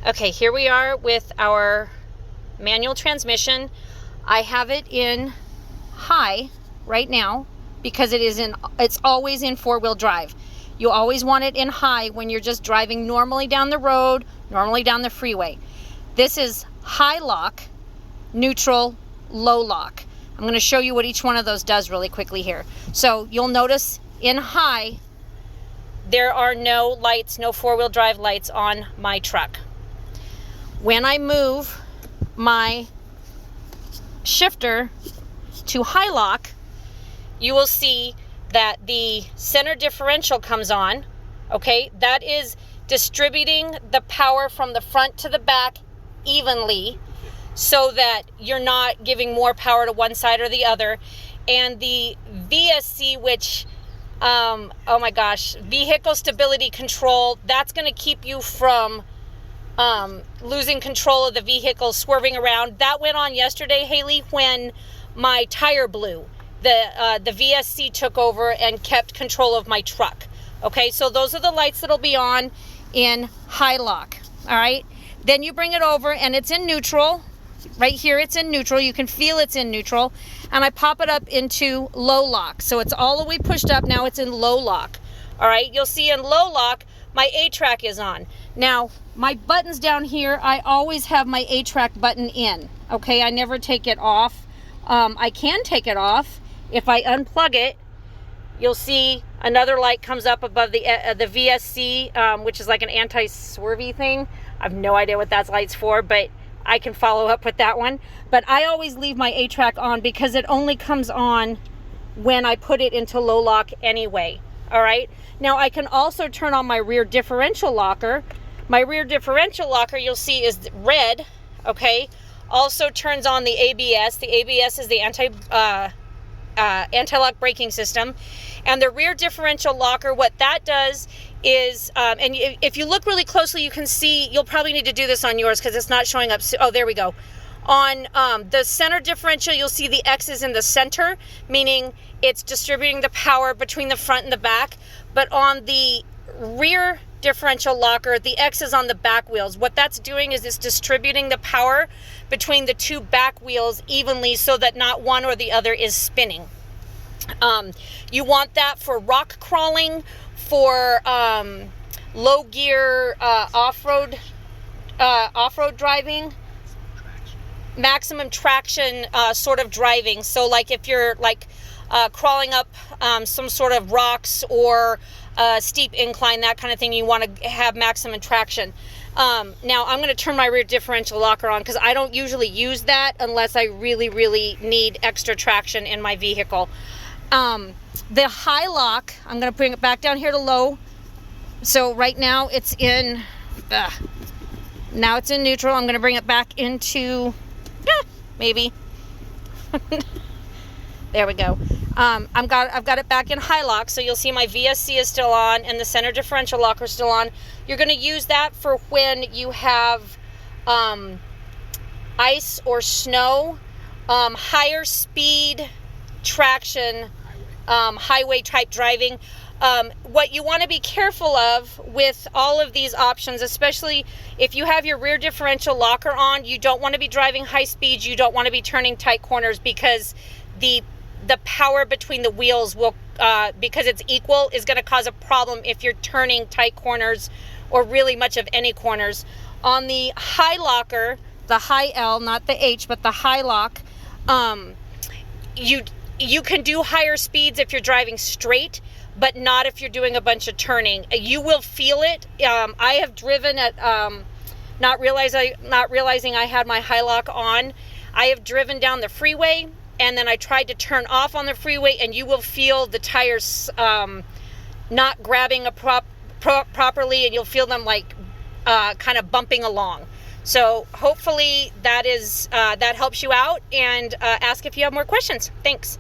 Okay, here we are with our manual transmission. I have it in high right now because it's always in four-wheel drive. You always want it in high when you're just driving normally down the road, normally down the freeway. This is high lock, neutral, low lock. I'm going to show you what each one of those does really quickly here. So you'll notice in high, there are no lights, no four-wheel drive lights on my truck. When I move my shifter to high lock, you will see that the center differential comes on. Okay, that is distributing the power from the front to the back evenly so that you're not giving more power to one side or the other. And the VSC, which oh my gosh, vehicle stability control, that's going to keep you from losing control of the vehicle, swerving around. That went on yesterday, Haley, when my tire blew. The VSC took over and kept control of my truck. Okay, so those are the lights that'll be on in high lock. All right, then you bring it over and it's in neutral. Right here, it's in neutral. You can feel it's in neutral. And I pop it up into low lock. So it's all the way pushed up. Now it's in low lock. All right, you'll see in low lock, my A-track is on. Now, my buttons down here, I always have my A-track button in. Okay, I never take it off. I can take it off. If I unplug it, you'll see another light comes up above the VSC, which is like an anti-swervy thing. I have no idea what that light's for, but I can follow up with that one. But I always leave my A-track on because it only comes on when I put it into low lock anyway. All right. Now I can also turn on my rear differential locker. My rear differential locker, you'll see, is red. Okay. Also turns on the ABS. The ABS is the anti-lock braking system. And the rear differential locker, what that does is, and if you look really closely, you can see, you'll probably need to do this on yours because it's not showing up. Oh, there we go. On the center differential, you'll see the X is in the center, meaning it's distributing the power between the front and the back. But on the rear differential locker, the X is on the back wheels. What that's doing is it's distributing the power between the two back wheels evenly so that not one or the other is spinning. You want that for rock crawling, for low gear off-road driving, maximum traction sort of driving. So like if you're like crawling up some sort of rocks or steep incline, that kind of thing, you want to have maximum traction. Now I'm going to turn my rear differential locker on because I don't usually use that unless I really, really need extra traction in my vehicle. The high lock, I'm going to bring it back down here to low. So right now it's in, now it's in neutral. I'm going to bring it back into, maybe. There we go. I've got it back in high lock. So you'll see my VSC is still on and the center differential locker is still on. You're going to use that for when you have ice or snow, higher speed traction, highway type driving. What you want to be careful of with all of these options, especially if you have your rear differential locker on, you don't want to be driving high speeds. You don't want to be turning tight corners because the power between the wheels will, because it's equal, is going to cause a problem if you're turning tight corners or really much of any corners. On the high locker, the high L, not the H, but the high lock, you can do higher speeds if you're driving straight, but not if you're doing a bunch of turning. You will feel it. I have driven at, not realizing I had my high lock on. I have driven down the freeway and then I tried to turn off on the freeway and you will feel the tires not grabbing properly, and you'll feel them like kind of bumping along. So hopefully that helps you out, and ask if you have more questions. Thanks.